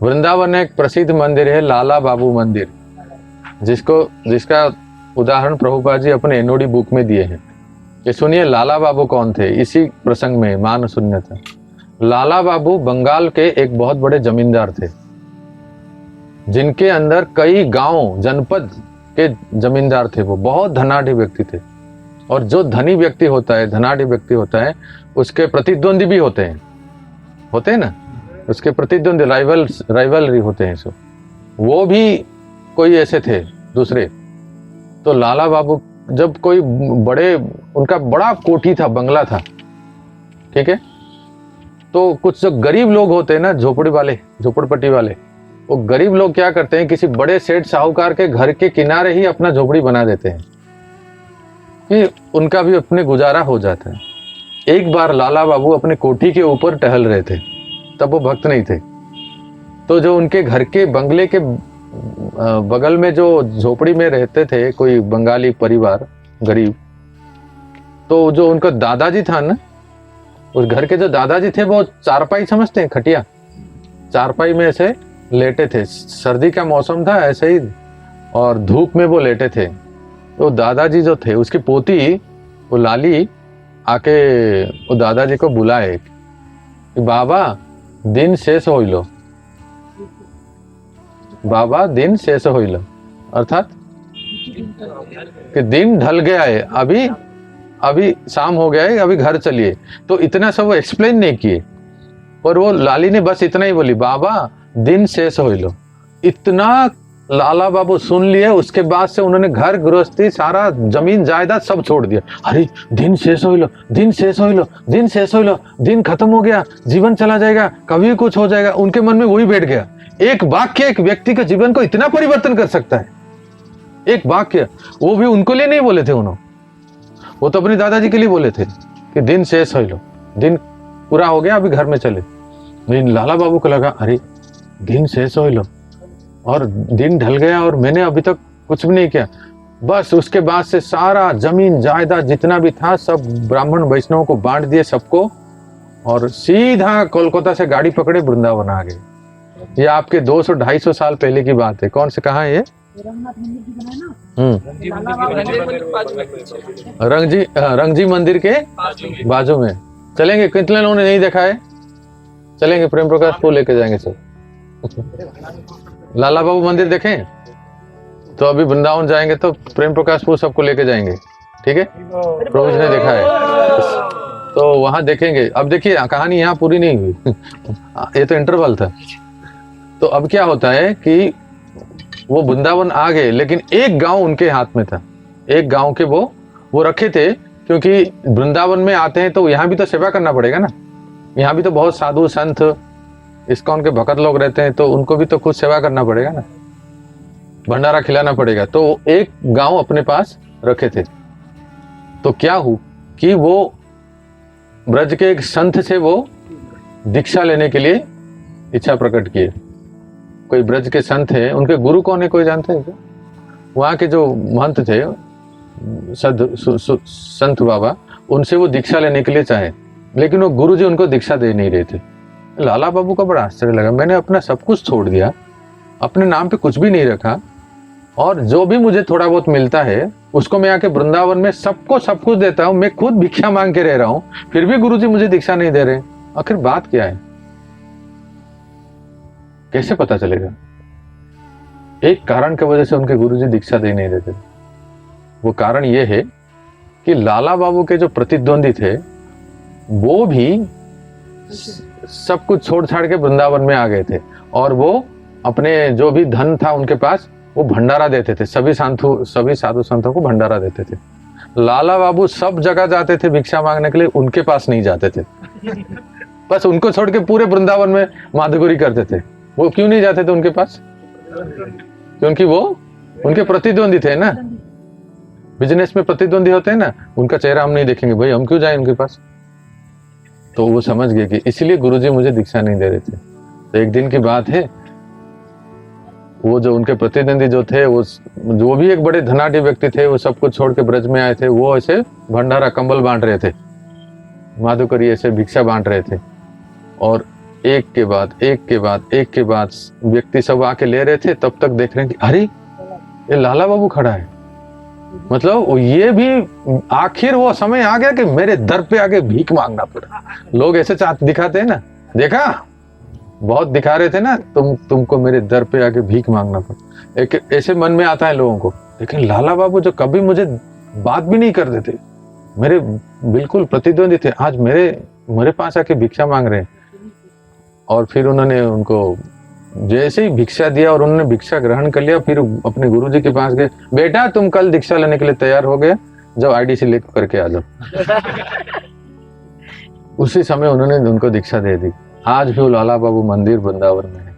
वृंदावन एक प्रसिद्ध मंदिर है लाला बाबू मंदिर, जिसका उदाहरण प्रभुपाद जी अपने एनओडी बुक में दिए हैं कि सुनिए लाला बाबू कौन थे। इसी प्रसंग में मान शून्य था। लाला बाबू बंगाल के एक बहुत बड़े जमींदार थे, जिनके अंदर कई गांव जनपद के जमींदार थे। वो बहुत धनाढ़ व्यक्ति थे, और जो धनी व्यक्ति होता है, धनाढ़ व्यक्ति होता है, उसके प्रतिद्वंदी भी होते हैं ना, उसके प्रतिद्वंदी राइवलरी होते हैं। सो वो भी कोई ऐसे थे दूसरे। तो लाला बाबू जब कोई उनका बड़ा कोठी था, बंगला था, ठीक है। तो कुछ जो गरीब लोग होते हैं ना, झोपड़पट्टी वाले, वो गरीब लोग क्या करते हैं, किसी बड़े सेठ साहूकार के घर के किनारे ही अपना झोपड़ी बना देते हैं कि उनका भी अपने गुजारा हो जाता है। एक बार लाला बाबू अपने कोठी के ऊपर टहल रहे थे, तब वो भक्त नहीं थे। तो जो उनके घर के बंगले के बगल में जो झोपड़ी में रहते थे कोई बंगाली परिवार गरीब, तो जो उनका दादाजी था ना, उस घर के जो दादाजी थे वो चारपाई समझते हैं, खटिया, चारपाई में ऐसे लेटे थे। सर्दी का मौसम था ऐसे ही, और धूप में वो लेटे थे। तो दादाजी जो थे, उसकी पोती वो लाली आके वो दादाजी को बुलाए कि बाबा दिन शेष होइलो, बाबा दिन शेष होइलो, अर्थात कि दिन ढल गया है, अभी शाम हो गया है, अभी घर चलिए। तो इतना सब वो एक्सप्लेन नहीं किए, पर वो लाली ने बस इतना ही बोली, बाबा दिन शेष होइलो। इतना लाला बाबू सुन लिए। उसके बाद से उन्होंने घर गृहस्थी, सारा जमीन जायदाद सब छोड़ दिया। अरे दिन शेष होइलो, दिन शेष होइलो, दिन शेष होइलो, दिन खत्म हो गया, जीवन चला जाएगा, कभी कुछ हो जाएगा। उनके मन में वही बैठ गया। एक वाक्य एक व्यक्ति के जीवन को इतना परिवर्तन कर सकता है, एक वाक्य। वो भी उनको लिए नहीं बोले थे उन्होंने, वो तो अपने दादाजी के लिए बोले थे कि दिन शेष होइलो, दिन पूरा हो गया, अभी घर में चले। लेकिन लाला बाबू को लगा अरे दिन शेष होइलो, और दिन ढल गया और मैंने अभी तक कुछ भी नहीं किया। बस उसके बाद से सारा जमीन जायदाद जितना भी था सब ब्राह्मण वैष्णवों को बांट दिए सबको, और सीधा कोलकाता से गाड़ी पकड़े वृंदावन आ गए। ये आपके 200-250 साल पहले की बात है। कौन से कहाँ है ये? रंगजी मंदिर के बाजू में। चलेंगे, कितने लोगों ने नहीं देखा है? चलेंगे, प्रेम प्रकाश को लेके जाएंगे सब। लाला बाबू मंदिर देखें तो अभी वृंदावन जाएंगे तो प्रेम प्रकाशपुर सबको लेके जाएंगे, ठीक है। प्रभु जी ने देखा है तो वहां देखेंगे। अब देखिए कहानी यहाँ पूरी नहीं हुई ये तो इंटरवल था। तो अब क्या होता है कि वो वृंदावन आ गए, लेकिन एक गांव उनके हाथ में था। एक गांव के वो रखे थे, क्योंकि वृंदावन में आते हैं तो यहाँ भी तो सेवा करना पड़ेगा ना। यहाँ भी तो बहुत साधु संत इस्कॉन के भक्त लोग रहते हैं, तो उनको भी तो कुछ सेवा करना पड़ेगा ना, भंडारा खिलाना पड़ेगा। तो एक गांव अपने पास रखे थे। तो क्या हुआ कि वो ब्रज के एक संत से वो दीक्षा लेने के लिए इच्छा प्रकट किए। कोई ब्रज के संत है, उनके गुरु कौन है कोई जानते हैं क्या? वहां के जो महंत थे संत बाबा, उनसे वो दीक्षा लेने के लिए चाहे, लेकिन वो गुरु जी उनको दीक्षा दे नहीं रहे थे। लाला बाबू का बड़ा आश्चर्य लगा। मैंने अपना सब कुछ छोड़ दिया, अपने नाम पे कुछ भी नहीं रखा, और जो भी मुझे थोड़ा बहुत मिलता है उसको मैं आके वृंदावन में सबको सब कुछ देता हूँ। मैं खुद भिक्षा मांग के रह रहा हूँ, फिर भी गुरुजी मुझे दीक्षा नहीं दे रहे। आखिर बात क्या है? कैसे पता चलेगा? एक कारण की वजह से उनके गुरुजी दीक्षा दे नहीं देते। वो कारण ये है कि लाला बाबू के जो प्रतिद्वंदी थे वो भी सब कुछ छोड़ छाड़ के वृंदावन में आ गए थे, और वो अपने जो भी धन था उनके पास वो भंडारा देते थे। सभी साधु संतों को भंडारा देते थे। लाला बाबू सब जगह जाते थे भिक्षा मांगने के लिए, उनके पास नहीं जाते थे। बस उनको छोड़ के पूरे वृंदावन में माधुगुरी करते थे। वो क्यों नहीं जाते थे उनके पास? क्योंकि वो उनके प्रतिद्वंदी थे ना। बिजनेस में प्रतिद्वंदी होते हैं ना, उनका चेहरा हम नहीं देखेंगे, भाई हम क्यों जाए उनके पास। तो वो समझ गए कि इसलिए गुरुजी मुझे दीक्षा नहीं दे रहे थे। तो एक दिन की बात है, वो जो उनके प्रतिद्वंदी जो थे, वो भी एक बड़े धनाढ़ व्यक्ति थे, वो सब कुछ छोड़ के ब्रज में आए थे। वो ऐसे भंडारा कंबल बांट रहे थे, माधुकरी ऐसे भिक्षा बांट रहे थे, और एक के बाद व्यक्ति सब आके ले रहे थे, तब तक देख रहे हैं कि अरे ये लाला बाबू खड़ा है। मतलब ये भी आखिर वो समय आ गया कि मेरे दर पे आके भीख मांगना पड़ा। लोग ऐसे दिखाते हैं ना, देखा बहुत दिखा रहे थे ना, तुमको मेरे दर पे आके भीख मांगना पड़ा, एक ऐसे मन में आता है लोगों को। लेकिन लाला बाबू जो कभी मुझे बात भी नहीं करते थे, मेरे बिल्कुल प्रतिद्वंदी थे, आज मेरे पास आके भिक्षा मांग रहे हैं। और फिर उन्होंने उनको जैसे ही भिक्षा दिया और उन्होंने भिक्षा ग्रहण कर लिया, फिर अपने गुरुजी के पास गए, बेटा तुम कल दीक्षा लेने के लिए तैयार हो गए, जब आईडीसी लेकर करके आ जाओ। उसी समय उन्होंने उनको दीक्षा दे दी। आज भी वो लाला बाबू मंदिर वृंदावन में है।